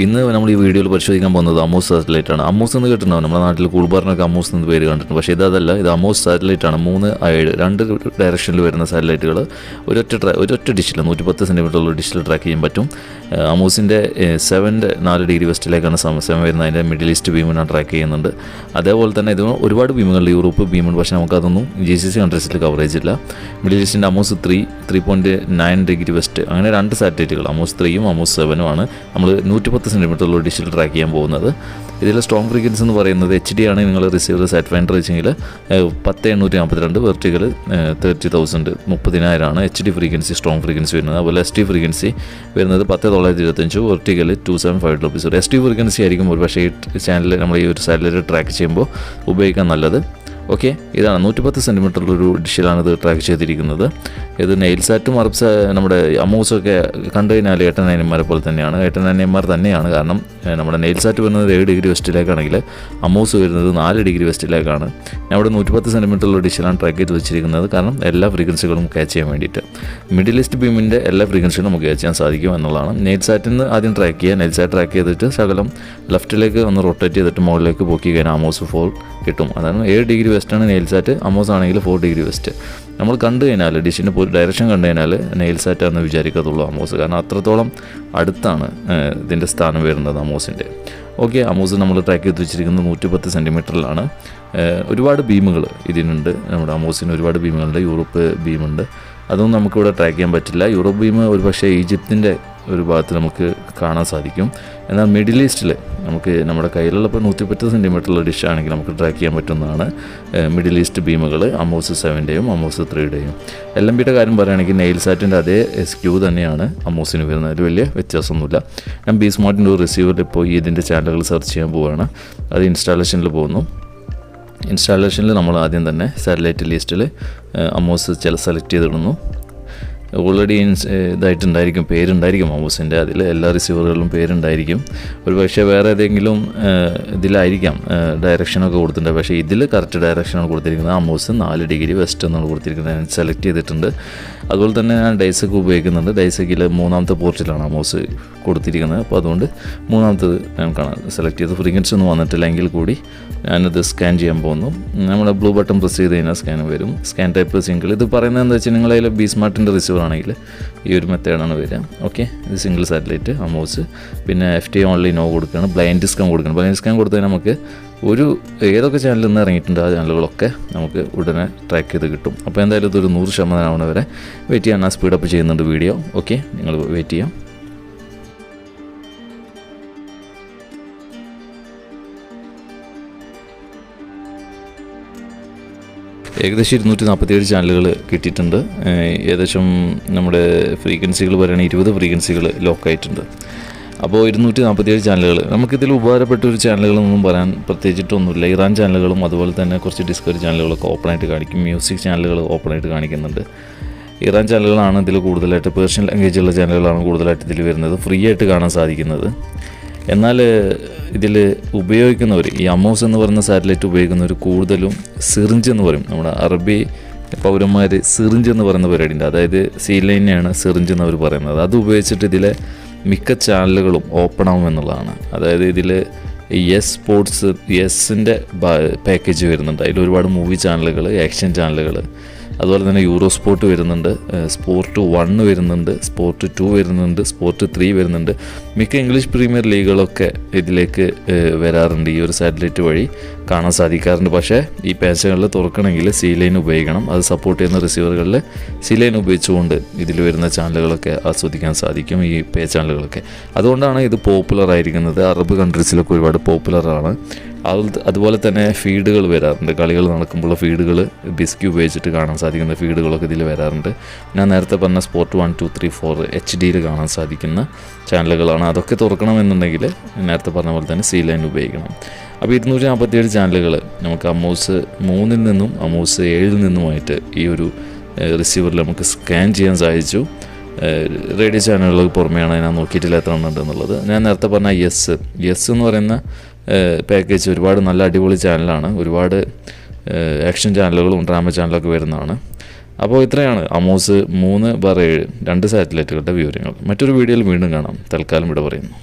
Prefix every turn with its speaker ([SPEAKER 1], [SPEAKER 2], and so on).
[SPEAKER 1] ഇന്ന് നമ്മൾ ഈ വീഡിയോയിൽ പരിശോധിക്കാൻ പോകുന്നത് അമോസ് സാറ്റലൈറ്റ് ആണ്. അമോസ് എന്ന് കേട്ടിട്ടുണ്ടാവും, നമ്മുടെ നാട്ടിൽ കൂൾബാറിനൊക്കെ അമോസ് എന്ന് പേര് കണ്ടിട്ടുണ്ട്. പക്ഷേ ഇതല്ല, ഇത് അമോസ് സാറ്റലൈറ്റ് ആണ്. 3 രണ്ട് ഡയറക്ഷനിൽ വരുന്ന സാറ്റലൈറ്റുകൾ ഒരൊറ്റ ഡിഷിൽ 110 സെൻറ്റിമീറ്ററുള്ള ഡിഷിൽ ട്രാക്ക് ചെയ്യാൻ പറ്റും. അമോസിൻ്റെ 4 ഡിഗ്രി വെസ്റ്റിലേക്കാണ് സമയം വരുന്നത്. അതിൻ്റെ മിഡിൽ ഈസ്റ്റ് ബീമിനാണ് ട്രാക്ക് ചെയ്യുന്നുണ്ട്. അതേപോലെ തന്നെ ഇത് ഒരുപാട് ബീമുകളുണ്ട്, യൂറോപ്പ് ബീമുണ്ട്. പക്ഷേ നമുക്കതൊന്നും GCC കൺട്രീസിൽ കവറേജ് ഇല്ല. മിഡിൽ ഈസ്റ്റിൻ്റെ അമോസ് 3.9 ഡിഗ്രി വെസ്റ്റ്, അങ്ങനെ 2 സാറ്റലൈറ്റുകൾ അമോസ് 3ഉം അമോസ് 7ഉം ആണ് നമ്മൾ 110 സെൻറ്റിമീറ്ററുള്ള ഡിഷിൽ ട്രാക്ക് ചെയ്യാൻ പോകുന്നത്. ഇതിൽ സ്ട്രോങ് ഫ്രീക്വൻസി എന്ന് പറയുന്നത് HD ആണ്. നിങ്ങൾ റിസീവർ സാറ്റ് ഫൈൻഡർ വെച്ചെങ്കിൽ 10,842 vertical 30,000 30,000 HD frequency strong frequency വരുന്നത്. അതുപോലെ ST ഫ്രീക്വൻസി വരുന്നത് 10,925 വെർട്ടിക്കൽ 275 റുപ്പീസ്. ST ഫ്രീക്വൻസി ആയിരിക്കും ഒരു പക്ഷേ ഈ ചാനൽ നമ്മൾ ഈ ഒരു സാറ്റലൈറ്റ് ട്രാക്ക് ചെയ്യുമ്പോൾ ഉപയോഗിക്കാൻ നല്ലത്. ഓക്കെ, ഇതാണ് 110 സെൻറ്റിമീറ്ററുള്ളൊരു ഡിഷിലാണ് ഇത് ട്രാക്ക് ചെയ്തിരിക്കുന്നത്. ഇത് നെയിൽ സാറ്റും നമ്മുടെ അമോസൊക്കെ കണ്ടു കഴിഞ്ഞാൽ 8 പോലെ തന്നെയാണ്. 8 തന്നെയാണ്. കാരണം നമ്മുടെ നെയിൽ സാറ്റ് വരുന്നത് 7 ഡിഗ്രി വെസ്റ്റിലേക്കാണെങ്കിൽ അമോസ് വരുന്നത് 4 ഡിഗ്രി വെസ്റ്റിലേക്കാണ്. ഞാൻ ഇവിടെ 110 സെൻറ്റിമീറ്ററുള്ള ഡിഷിലാണ് ട്രാക്ക് ചെയ്ത് വെച്ചിരിക്കുന്നത്. കാരണം എല്ലാ ഫ്രീക്വൻസികളും ക്യാച്ച് ചെയ്യാൻ വേണ്ടിയിട്ട് മിഡിൽ ഈസ്റ്റ് ബീമിൻ്റെ എല്ലാ ഫ്രീക്വൻസികളും നമുക്ക് ക്യാച്ച് ചെയ്യാൻ സാധിക്കും എന്നുള്ളതാണ്. നെയിൽ സാറ്റിൽ നിന്ന് ആദ്യം ട്രാക്ക് ചെയ്യുക. നെയിൽ സാറ്റ് ട്രാക്ക് ചെയ്തിട്ട് ശകലം ലെഫ്റ്റിലേക്ക് ഒന്ന് റൊട്ടേറ്റ് ചെയ്തിട്ട് മുകളിലേക്ക് പോക്കി കഴിഞ്ഞാൽ അമോസ് 4 കിട്ടും. അതാണ് 7 ഡിഗ്രി വെസ്റ്റാണ് നെയിൽ സാറ്റ്. അമോസ് ആണെങ്കിൽ 4 ഡിഗ്രി വെസ്റ്റ്. നമ്മൾ കണ്ടു കഴിഞ്ഞാൽ ഡിഷിൻ്റെ ഡയറക്ഷൻ കണ്ടു കഴിഞ്ഞാൽ നെയിൽ സാറ്റാണെന്ന് വിചാരിക്കത്തുള്ളൂ അമോസ്. കാരണം അത്രത്തോളം അടുത്താണ് ഇതിൻ്റെ സ്ഥാനം വരുന്നത് അമോസിൻ്റെ. ഓക്കെ, അമോസ് നമ്മൾ ട്രാക്ക് ചെയ്ത് വെച്ചിരിക്കുന്നത് 110 സെൻറ്റിമീറ്ററിലാണ്. ഒരുപാട് ബീമുകൾ ഇതിനുണ്ട്. നമ്മുടെ അമോസിന് ഒരുപാട് ബീമുകളുണ്ട്. യൂറോപ്പ് ബീമുണ്ട്. അതൊന്നും നമുക്കിവിടെ ട്രാക്ക് ചെയ്യാൻ പറ്റില്ല. യൂറോപ്പ് ബീം ഒരു പക്ഷേ ഈജിപ്തിൻ്റെ ഒരു ഭാഗത്ത് നമുക്ക് കാണാൻ സാധിക്കും. എന്നാൽ മിഡിൽ ഈസ്റ്റിൽ നമുക്ക് നമ്മുടെ കയ്യിലുള്ളപ്പോൾ 110 സെൻറ്റിമീറ്ററുള്ള ഡിഷാണെങ്കിൽ നമുക്ക് ട്രാക്ക് ചെയ്യാൻ പറ്റുന്നതാണ് മിഡിൽ ഈസ്റ്റ് ബീമുകൾ അമോസ് 7ൻ്റെയും അമോസ് 3യുടെയും. LMBയുടെ കാര്യം പറയുകയാണെങ്കിൽ നെയിൽ സാറ്റിൻ്റെ അതേ SQ തന്നെയാണ് അമോസിന് വരുന്നത്. അതിൽ വലിയ വ്യത്യാസമൊന്നുമില്ല. ഞാൻ ബി സ്മാർട്ടിൻ്റെ ഒരു റിസീവറിൽ പോയി ഇതിൻ്റെ ചാനലുകൾ സെർച്ച് ചെയ്യാൻ പോവുകയാണ്. അത് ഇൻസ്റ്റാളേഷനിൽ പോകുന്നു. ഇൻസ്റ്റാളേഷനിൽ നമ്മൾ ആദ്യം തന്നെ സാറ്റലൈറ്റ് ലിസ്റ്റിൽ അമോസ് സെലക്ട് ചെയ്തിടുന്നു. ഓൾറെഡി ഇതായിട്ടുണ്ടായിരിക്കും, പേരുണ്ടായിരിക്കും അമോസിൻ്റെ. അതിൽ എല്ലാ റിസീവറുകളിലും പേരുണ്ടായിരിക്കും. ഒരു പക്ഷേ വേറെ ഏതെങ്കിലും ഇതിലായിരിക്കാം ഡയറക്ഷനൊക്കെ കൊടുത്തിട്ടുണ്ട്. പക്ഷേ ഇതിൽ കറക്റ്റ് ഡയറക്ഷനാണ് കൊടുത്തിരിക്കുന്നത്. അമോസ് 4 ഡിഗ്രി വെസ്റ്റ് എന്നാണ് കൊടുത്തിരിക്കുന്നത്. ഞാൻ സെലക്ട് ചെയ്തിട്ടുണ്ട്. അതുപോലെ തന്നെ ഞാൻ ഡൈസക്ക് ഉപയോഗിക്കുന്നുണ്ട്. ഡൈസക്കിൽ 3ാമത്തെ പോർട്ടിലാണ് അമോസ് കൊടുത്തിരിക്കുന്നത്. അപ്പോൾ അതുകൊണ്ട് 3ാമത്തത് ഞാൻ സെലക്ട് ചെയ്ത് ഫ്രീക്വൻസി ഒന്നും വന്നിട്ടില്ലെങ്കിൽ കൂടി ഞാനത് സ്കാൻ ചെയ്യാൻ പോകുന്നു. നമ്മുടെ ബ്ലൂ ബട്ടൺ പ്രസ് ചെയ്ത് കഴിഞ്ഞാൽ സ്കാൻ വരും. Scan type single. ഇത് പറയുന്നത് എന്താ വെച്ചാൽ നിങ്ങളതിൽ ബി സ്മാർട്ടിൻ്റെ റിസീവർ ആണെങ്കിൽ ഈ ഒരു മെത്തേഡാണ് വരിക. ഓക്കെ, ഇത് സിംഗിൾ സാറ്റലൈറ്റ് അമോസ്. പിന്നെ FT ഓൺലി നോ കൊടുക്കുകയാണ്. ബ്ലൈൻഡ് സ്കാൻ കൊടുക്കണം. ബ്ലൈൻഡ് സ്കാൻ കൊടുത്താൽ നമുക്ക് ഏതൊക്കെ ചാനലിൽ നിന്ന് ഇറങ്ങിയിട്ടുണ്ട് ആ ചാനലുകളൊക്കെ നമുക്ക് ഉടനെ ട്രാക്ക് ചെയ്ത് കിട്ടും. അപ്പോൾ എന്തായാലും ഇതൊരു 100% ആവണ വരെ വെയിറ്റ് ചെയ്യാൻ. ആ സ്പീഡപ്പ് ചെയ്യുന്നുണ്ട് വീഡിയോ. ഓക്കെ, നിങ്ങൾ വെയിറ്റ് ചെയ്യാം. ഏകദേശം 247 ചാനലുകൾ കിട്ടിയിട്ടുണ്ട്. ഏകദേശം നമ്മുടെ ഫ്രീക്വൻസികൾ പറയുകയാണെങ്കിൽ 20 ഫ്രീക്വൻസികൾ ലോക്കായിട്ടുണ്ട്. അപ്പോൾ 247 ചാനലുകൾ. നമുക്കിതിൽ ഉപകാരപ്പെട്ട ഒരു ചാനലുകളൊന്നും പറയാൻ പ്രത്യേകിച്ചിട്ടൊന്നുമില്ല. ഇറാൻ ചാനലുകളും അതുപോലെ തന്നെ കുറച്ച് ഡിസ്കവറി ചാനലുകളൊക്കെ ഓപ്പണായിട്ട് കാണിക്കും. മ്യൂസിക് ചാനലുകൾ ഓപ്പണായിട്ട് കാണിക്കുന്നുണ്ട്. ഇറാൻ ചാനലുകളാണ് ഇതിൽ കൂടുതലായിട്ട്, പേർഷ്യൻ ലാംഗ്വേജുള്ള ചാനലുകളാണ് കൂടുതലായിട്ട് ഇതിൽ വരുന്നത്, ഫ്രീ ആയിട്ട് കാണാൻ സാധിക്കുന്നത്. എന്നാൽ ഇതിൽ ഉപയോഗിക്കുന്നവർ, ഈ അമോസ് എന്ന് പറയുന്ന സാറ്റലൈറ്റ് ഉപയോഗിക്കുന്നവർ കൂടുതലും സിറിഞ്ച് എന്ന് പറയും. നമ്മുടെ അറബി പൗരന്മാർ സിറിഞ്ച് എന്ന് പറയുന്ന പരിപാടിയുണ്ട്. അതായത് സീലൈനെയാണ് സിറിഞ്ച് എന്നവർ പറയുന്നത്. അത് ഉപയോഗിച്ചിട്ട് ഇതിലെ മിക്ക ചാനലുകളും ഓപ്പൺ ആവുമെന്നുള്ളതാണ്. അതായത് ഇതിൽ എസിൻ്റെ പാക്കേജ് വരുന്നുണ്ട്. അതിൽ ഒരുപാട് മൂവി ചാനലുകൾ, ആക്ഷൻ ചാനലുകൾ, അതുപോലെ തന്നെ യൂറോ സ്പോർട്ട് വരുന്നുണ്ട്, സ്പോർട്ട് 1 വരുന്നുണ്ട്, സ്പോർട്ട് 2 വരുന്നുണ്ട്, സ്പോർട്ട് 3 വരുന്നുണ്ട്. മിക്ക ഇംഗ്ലീഷ് പ്രീമിയർ ലീഗുകളൊക്കെ ഇതിലേക്ക് വരാറുണ്ട്. ഈ ഒരു സാറ്റലൈറ്റ് വഴി കാണാൻ സാധിക്കാറുണ്ട്. പക്ഷേ ഈ പാച്ചുകളിൽ തുറക്കണമെങ്കിൽ സീലൈൻ ഉപയോഗിക്കണം. അത് സപ്പോർട്ട് ചെയ്യുന്ന റിസീവറുകളിൽ സീലൈൻ ഉപയോഗിച്ചുകൊണ്ട് ഇതിൽ വരുന്ന ചാനലുകളൊക്കെ ആസ്വദിക്കാൻ സാധിക്കും, ഈ പേ ചാനലുകളൊക്കെ. അതുകൊണ്ടാണ് ഇത് പോപ്പുലർ ആയിരിക്കുന്നത്. അറബ് കൺട്രീസിലൊക്കെ ഒരുപാട് പോപ്പുലറാണ്. അതുപോലെ തന്നെ ഫീഡുകൾ വരാറുണ്ട്. കളികൾ നടക്കുമ്പോൾ ഫീഡുകൾ ബിസ്കി ഉപയോഗിച്ചിട്ട് കാണാൻ സാധിക്കുന്ന ഫീഡുകളൊക്കെ ഇതിൽ വരാറുണ്ട്. ഞാൻ നേരത്തെ പറഞ്ഞ സ്പോർട്ട് 1, 2, 3, 4 HDയിൽ കാണാൻ സാധിക്കുന്ന ചാനലുകളാണ്. അതൊക്കെ തുറക്കണമെന്നുണ്ടെങ്കിൽ നേരത്തെ പറഞ്ഞ പോലെ തന്നെ സീലൈൻ ഉപയോഗിക്കണം. അപ്പോൾ 247 ചാനലുകൾ നമുക്ക് അമോസ് 3ൽ നിന്നും അമോസ് 7ൽ നിന്നുമായിട്ട് ഈ ഒരു റിസീവറിൽ നമുക്ക് സ്കാൻ ചെയ്യാൻ സാധിച്ചു. റേഡിയോ ചാനലുകൾക്ക് പുറമെയാണ് ഞാൻ നോക്കിയിട്ടില്ല എത്ര ഉണ്ടെന്നുള്ളത്. ഞാൻ നേരത്തെ പറഞ്ഞ യെസ് എന്ന് പറയുന്ന പാക്കേജ് ഒരുപാട് നല്ല അടിപൊളി ചാനലാണ്. ഒരുപാട് ആക്ഷൻ ചാനലുകളും ഡ്രാമ ചാനലൊക്കെ വരുന്നതാണ്. അപ്പോൾ ഇത്രയാണ് അമോസ് 3/7 2 സാറ്റലൈറ്റുകളുടെ വിവരങ്ങൾ. മറ്റൊരു വീഡിയോയിൽ വീണ്ടും കാണാം. തൽക്കാലം ഇവിടെ പറയുന്നു.